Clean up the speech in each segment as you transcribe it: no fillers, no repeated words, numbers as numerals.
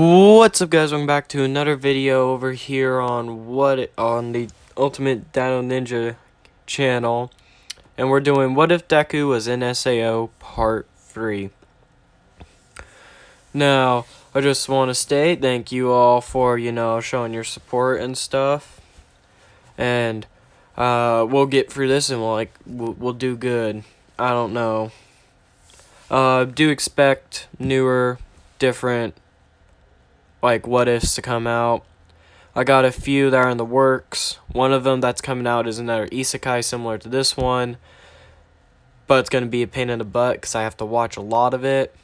What's up, guys? Welcome back to another video over here on the Ultimate Dino Ninja channel, and we're doing What If Deku Was in SAO Part 3. Now, I just want to state thank you all for, showing your support and stuff, and we'll get through this and we'll do good. I don't know. Do expect newer, different what ifs to come out. I got a few that are in the works. One of them that's coming out is another isekai similar to this one, but it's going to be a pain in the butt because I have to watch a lot of it,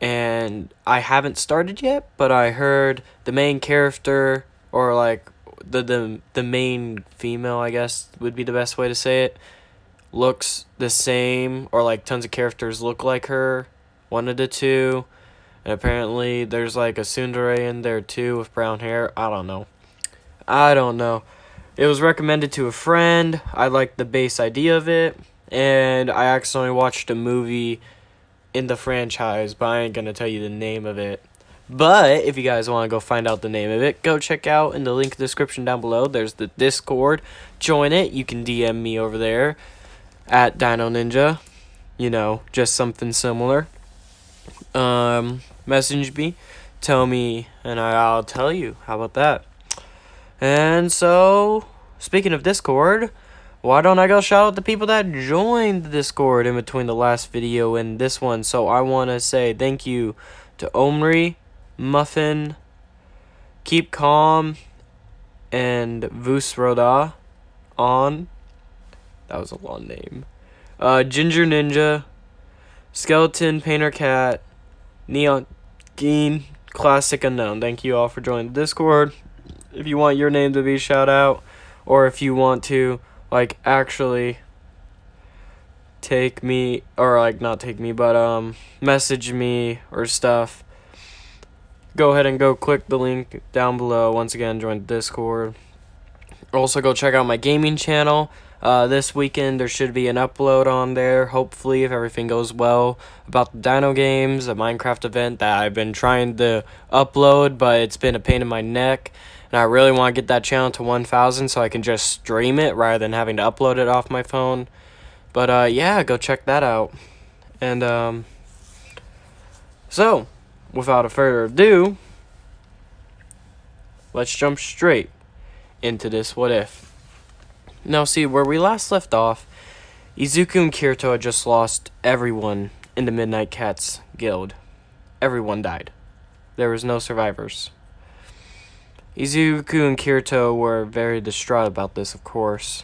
and I haven't started yet, but I heard the main character, or the main female, I guess would be the best way to say it, looks the same, or tons of characters look like her, one of the two. And apparently there's a tsundere in there too with brown hair. I don't know. It was recommended to a friend. I liked the base idea of it. And I accidentally watched a movie in the franchise, but I ain't going to tell you the name of it. But if you guys want to go find out the name of it, go check out in the link description down below. There's the Discord. Join it. You can DM me over there at Dino Ninja. Just something similar. Message me, tell me, and I'll tell you. How about that? And so, speaking of Discord, why don't I go shout out the people that joined the Discord in between the last video and this one? So I want to say thank you to Omri, Muffin, Keep Calm, and Vusroda on. That was a long name. Ginger Ninja, Skeleton Painter Cat, Neon Geen, Classic Unknown. Thank you all for joining the Discord. If you want your name to be shout out, or if you want to actually take me, or not take me, but message me or stuff, go ahead and go click the link down below. Once again, join the Discord. Also, go check out my gaming channel. This weekend there should be an upload on there, hopefully, if everything goes well, about the Dino games, a Minecraft event that I've been trying to upload, but it's been a pain in my neck, and I really want to get that channel to 1,000 so I can just stream it rather than having to upload it off my phone. But yeah, go check that out. And so, without a further ado, let's jump straight into this what if. Now, see, where we last left off, Izuku and Kirito had just lost everyone in the Midnight Cats Guild. Everyone died. There was no survivors. Izuku and Kirito were very distraught about this, of course.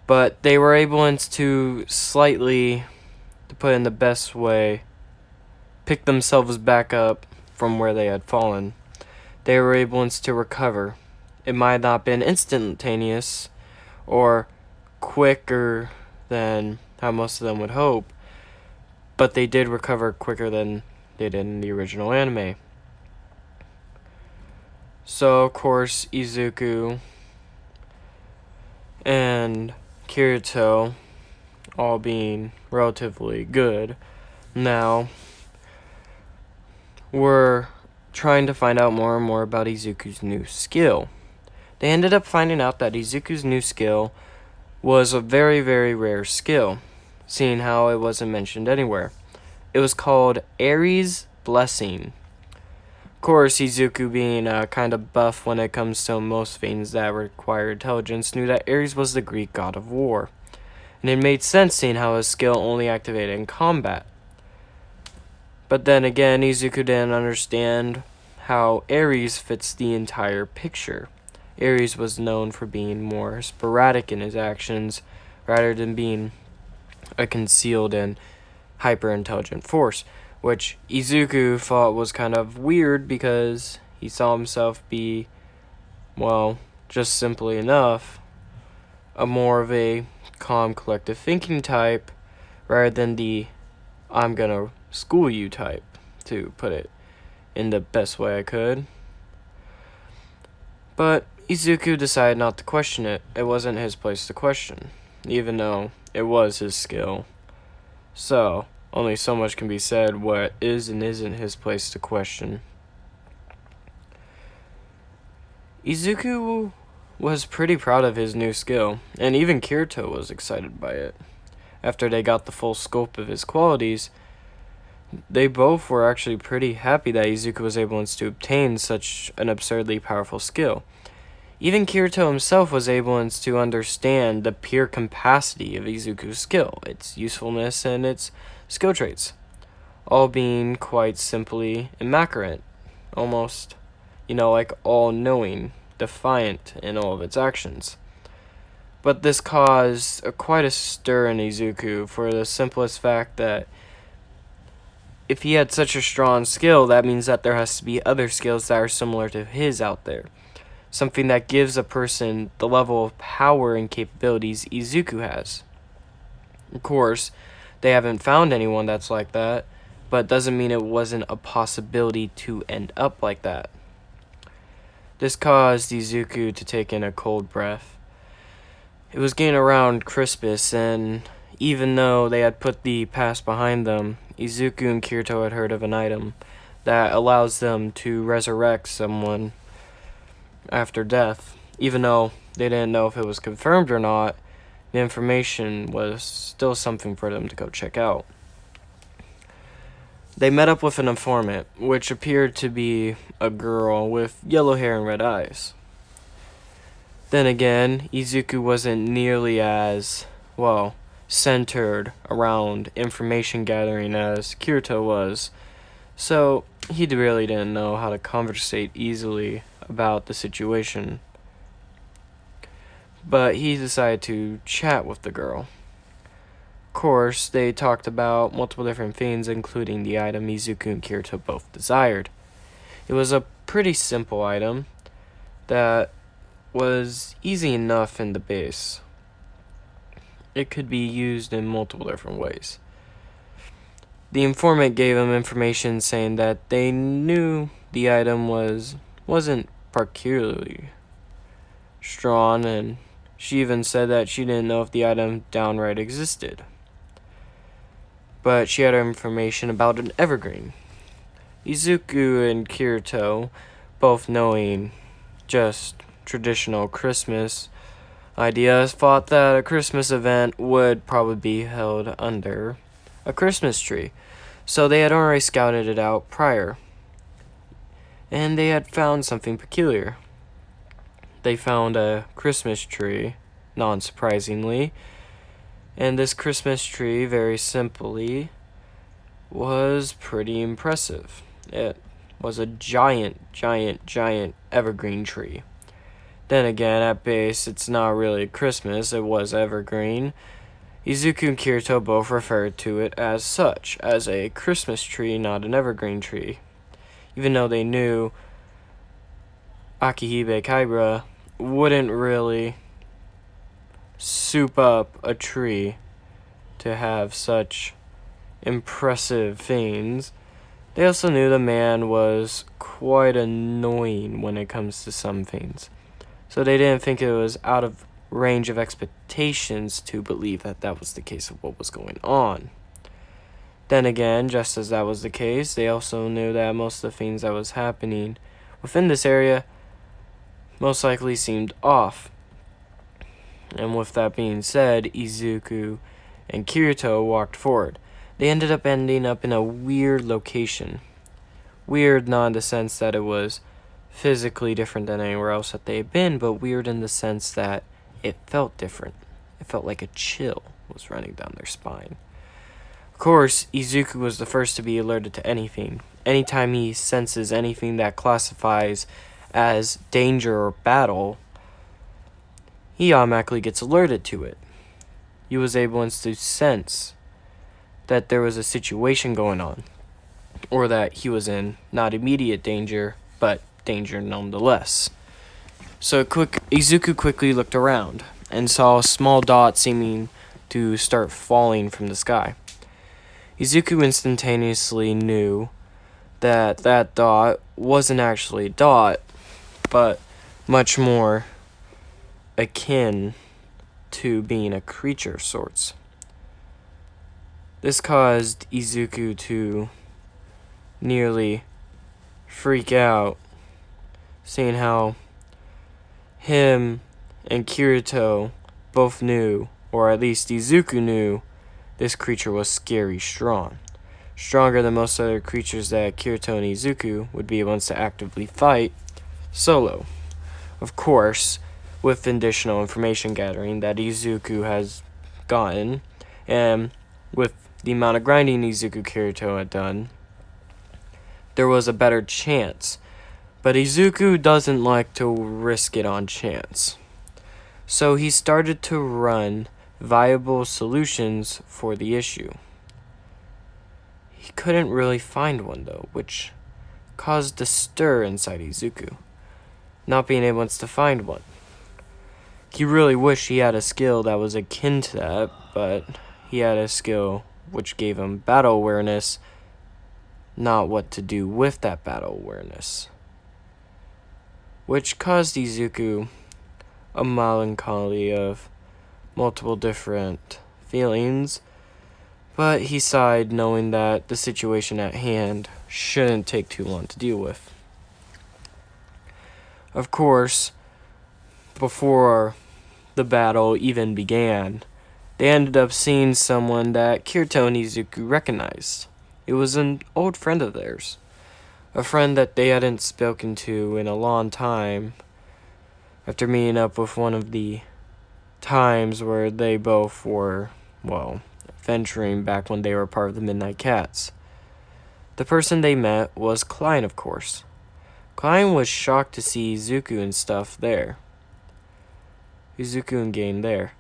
But they were able to slightly, to put it in the best way, pick themselves back up from where they had fallen. They were able to recover. It might not have been instantaneous, or quicker than how most of them would hope, but they did recover quicker than they did in the original anime. So, of course, Izuku and Kirito, all being relatively good now, were trying to find out more and more about Izuku's new skill. They ended up finding out that Izuku's new skill was a very, very rare skill, seeing how it wasn't mentioned anywhere. It was called Ares' Blessing. Of course, Izuku, being kind of buff when it comes to most things that require intelligence, knew that Ares was the Greek god of war. And it made sense seeing how his skill only activated in combat. But then again, Izuku didn't understand how Ares fits the entire picture. Ares was known for being more sporadic in his actions rather than being a concealed and hyper-intelligent force, which Izuku thought was kind of weird because he saw himself be, well, just simply enough, a more of a calm, collective thinking type rather than the I'm gonna school you type, to put it in the best way I could. But Izuku decided not to question it. It wasn't his place to question, even though it was his skill. So, only so much can be said what is and isn't his place to question. Izuku was pretty proud of his new skill, and even Kirito was excited by it. After they got the full scope of his qualities, they both were actually pretty happy that Izuku was able to obtain such an absurdly powerful skill. Even Kirito himself was able to understand the pure capacity of Izuku's skill, its usefulness, and its skill traits, all being quite simply immaculate, almost, like all-knowing, defiant in all of its actions. But this caused quite a stir in Izuku for the simplest fact that if he had such a strong skill, that means that there has to be other skills that are similar to his out there. Something that gives a person the level of power and capabilities Izuku has. Of course, they haven't found anyone that's like that, but doesn't mean it wasn't a possibility to end up like that. This caused Izuku to take in a cold breath. It was getting around Christmas, and even though they had put the past behind them, Izuku and Kirito had heard of an item that allows them to resurrect someone after death. Even though they didn't know if it was confirmed or not, the information was still something for them to go check out. They met up with an informant, which appeared to be a girl with yellow hair and red eyes. Then again, Izuku wasn't nearly as, centered around information gathering as Kirito was, so he really didn't know how to conversate easily about the situation. But he decided to chat with the girl. Of course, they talked about multiple different things, including the item Izuku and Kirito both desired. It was a pretty simple item that was easy enough in the base. It could be used in multiple different ways. The informant gave him information saying that they knew the item wasn't particularly strong, and she even said that she didn't know if the item downright existed. But she had information about an evergreen. Izuku and Kirito, both knowing just traditional Christmas ideas, thought that a Christmas event would probably be held under a Christmas tree, so they had already scouted it out prior. And they had found something peculiar. They found a Christmas tree, non-surprisingly, and this Christmas tree, very simply, was pretty impressive. It was a giant evergreen tree. Then again, at base, it's not really Christmas, it was evergreen. Izuku and Kirito both referred to it as such, as a Christmas tree, not an evergreen tree. Even though they knew Akihime Kaibara wouldn't really soup up a tree to have such impressive things, they also knew the man was quite annoying when it comes to some things. So they didn't think it was out of range of expectations to believe that that was the case of what was going on. Then again, just as that was the case, they also knew that most of the things that was happening within this area most likely seemed off. And with that being said, Izuku and Kirito walked forward. They ending up in a weird location. Weird not in the sense that it was physically different than anywhere else that they had been, but weird in the sense that it felt different. It felt like a chill was running down their spine. Of course, Izuku was the first to be alerted to anything. Anytime he senses anything that classifies as danger or battle, he automatically gets alerted to it. He was able to sense that there was a situation going on, or that he was in not immediate danger, but danger nonetheless. So Izuku quickly looked around and saw a small dot seeming to start falling from the sky. Izuku instantaneously knew that that dot wasn't actually a dot, but much more akin to being a creature of sorts. This caused Izuku to nearly freak out, seeing how him and Kirito both knew, or at least Izuku knew, this creature was scary strong. Stronger than most other creatures that Kirito and Izuku would be able to actively fight solo. Of course, with additional information gathering that Izuku has gotten, and with the amount of grinding Izuku Kirito had done, there was a better chance. But Izuku doesn't like to risk it on chance. So he started to run viable solutions for the issue. He couldn't really find one though, which caused a stir inside Izuku, not being able to find one. He really wished he had a skill that was akin to that, but he had a skill which gave him battle awareness, not what to do with that battle awareness, which caused Izuku a melancholy of multiple different feelings, but he sighed knowing that the situation at hand shouldn't take too long to deal with. Of course, before the battle even began, they ended up seeing someone that Kirito and Izuku recognized. It was an old friend of theirs, a friend that they hadn't spoken to in a long time, after meeting up with one of the times where they both were, venturing back when they were part of the Midnight Cats. The person they met was Klein, of course. Klein was shocked to see Izuku and stuff there. Izuku and Gain there.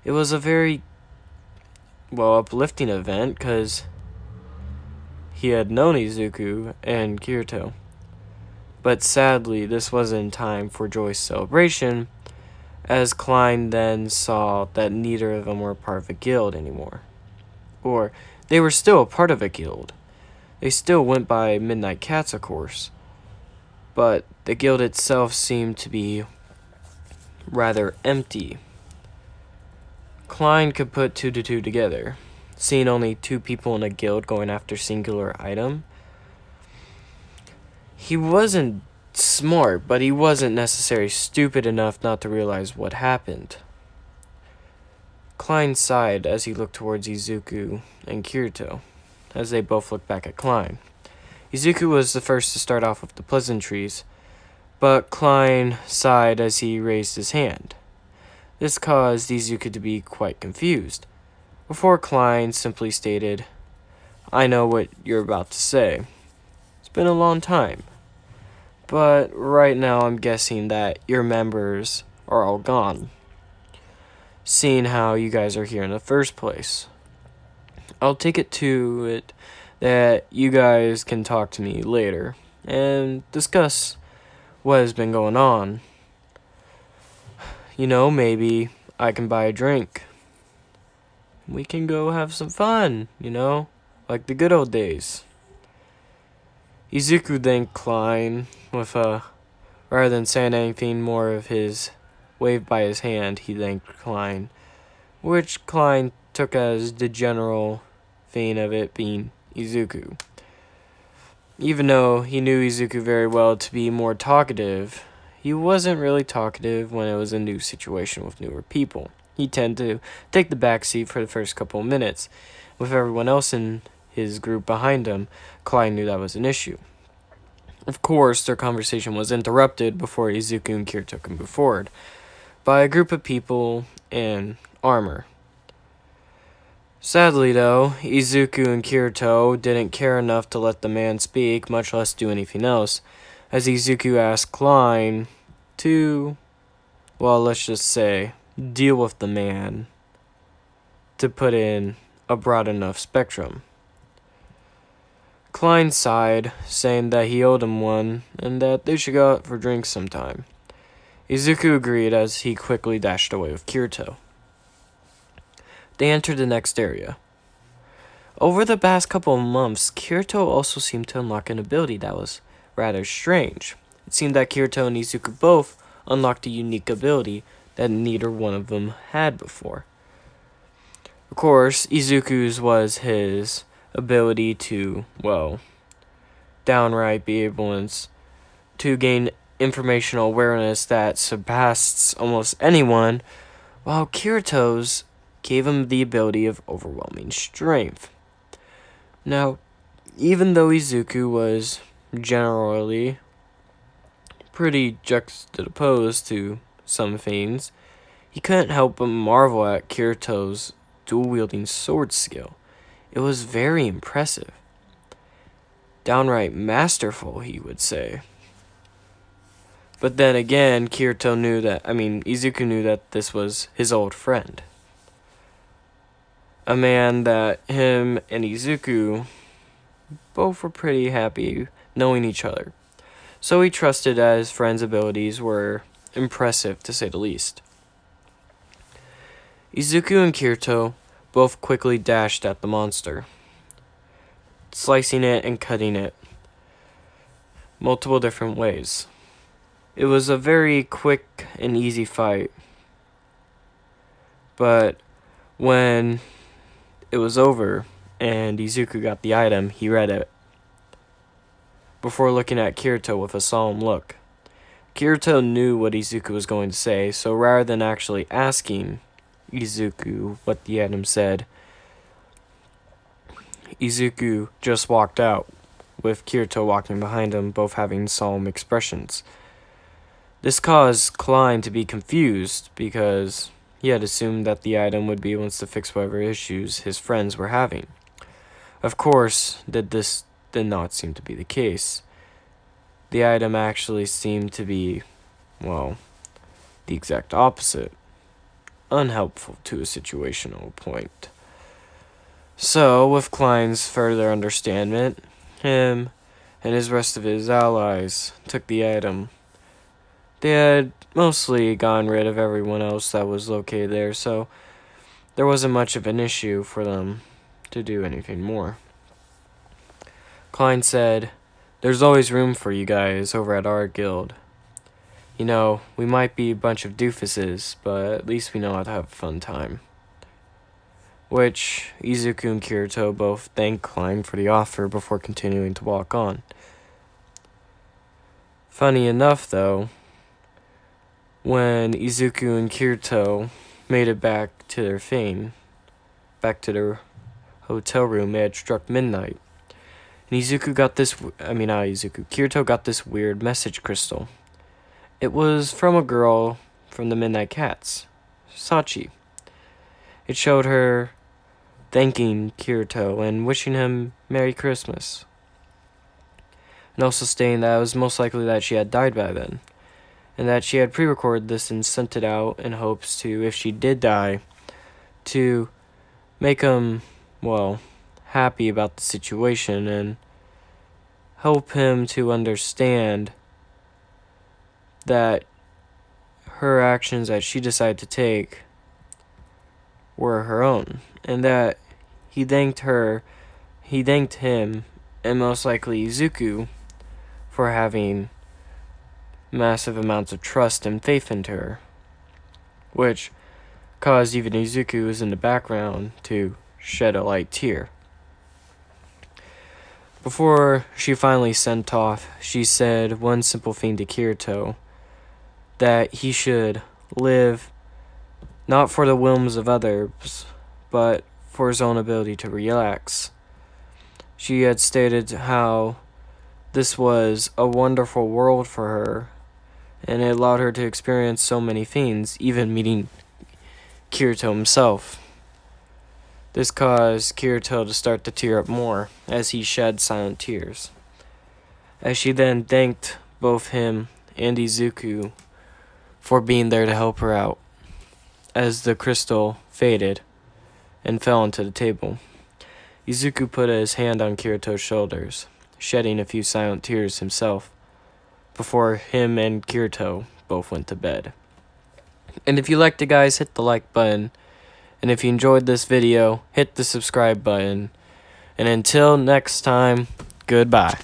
It was a very, uplifting event, because he had known Izuku and Kirito. But sadly, this wasn't in time for joyous celebration, as Klein then saw that neither of them were part of a guild anymore. Or, they were still a part of a guild. They still went by Midnight Cats, of course. But the guild itself seemed to be rather empty. Klein could put 2 to 2 together, seeing only 2 people in a guild going after singular item. He wasn't smart, but he wasn't necessarily stupid enough not to realize what happened. Klein sighed as he looked towards Izuku and Kirito, as they both looked back at Klein. Izuku was the first to start off with the pleasantries, but Klein sighed as he raised his hand. This caused Izuku to be quite confused, before Klein simply stated, "I know what you're about to say. It's been a long time, but right now I'm guessing that your members are all gone, seeing how you guys are here in the first place. I'll take it to it that you guys can talk to me later and discuss what has been going on. Maybe I can buy a drink. We can go have some fun, like the good old days." Izuku thanked Klein with rather than saying anything more of his wave by his hand, he thanked Klein, which Klein took as the general vein of it being Izuku. Even though he knew Izuku very well to be more talkative, he wasn't really talkative when it was a new situation with newer people. He tended to take the back seat for the first couple of minutes. With everyone else in his group behind him, Klein knew that was an issue. Of course, their conversation was interrupted before Izuku and Kirito could move forward by a group of people in armor. Sadly, though, Izuku and Kirito didn't care enough to let the man speak, much less do anything else, as Izuku asked Klein to, let's just say, deal with the man to put in a broad enough spectrum. Klein sighed, saying that he owed him one and that they should go out for drinks sometime. Izuku agreed as he quickly dashed away with Kirito. They entered the next area. Over the past couple of months, Kirito also seemed to unlock an ability that was rather strange. It seemed that Kirito and Izuku both unlocked a unique ability that neither one of them had before. Of course, Izuku's was his ability to, well, downright be able to gain informational awareness that surpassed almost anyone, while Kirito's gave him the ability of overwhelming strength. Now, even though Izuku was generally pretty juxtaposed to some fiends, he couldn't help but marvel at Kirito's dual-wielding sword skill. It was very impressive. Downright masterful, he would say. But then again, Izuku knew that this was his old friend. A man that him and Izuku both were pretty happy knowing each other. So he trusted that his friend's abilities were impressive, to say the least. Izuku and Kirito both quickly dashed at the monster, slicing it and cutting it multiple different ways. It was a very quick and easy fight, but when it was over and Izuku got the item, he read it before looking at Kirito with a solemn look. Kirito knew what Izuku was going to say, so rather than actually asking Izuku what the item said, Izuku just walked out, with Kirito walking behind him, both having solemn expressions. This caused Klein to be confused, because he had assumed that the item would be able to fix whatever issues his friends were having. Of course, this did not seem to be the case. The item actually seemed to be, well, the exact opposite. Unhelpful to a situational point. So, with Klein's further understanding, him and his rest of his allies took the item. They had mostly gotten rid of everyone else that was located there, so there wasn't much of an issue for them to do anything more. Klein said, "There's always room for you guys over at our guild. You know, we might be a bunch of doofuses, but at least we know how to have a fun time." Which Izuku and Kirito both thanked Klein for the offer before continuing to walk on. Funny enough, though, when Izuku and Kirito made it back to their hotel room, it had struck midnight. And Kirito got this weird message crystal. It was from a girl from the Midnight Cats, Sachi. It showed her thanking Kirito and wishing him Merry Christmas, and also stating that it was most likely that she had died by then, and that she had pre-recorded this and sent it out in hopes to, if she did die, to make him, well, happy about the situation and help him to understand that her actions that she decided to take were her own, and that he thanked him, and most likely Izuku, for having massive amounts of trust and faith into her, which caused even Izuku, who was in the background, to shed a light tear. Before she finally sent off, she said one simple thing to Kirito, that he should live not for the whims of others, but for his own ability to relax. She had stated how this was a wonderful world for her, and it allowed her to experience so many things, even meeting Kirito himself. This caused Kirito to start to tear up more, as he shed silent tears. As she then thanked both him and Izuku for being there to help her out, as the crystal faded and fell onto the table. Izuku put his hand on Kirito's shoulders, shedding a few silent tears himself, before him and Kirito both went to bed. And if you liked it, guys, hit the like button. And if you enjoyed this video, hit the subscribe button. And until next time, goodbye.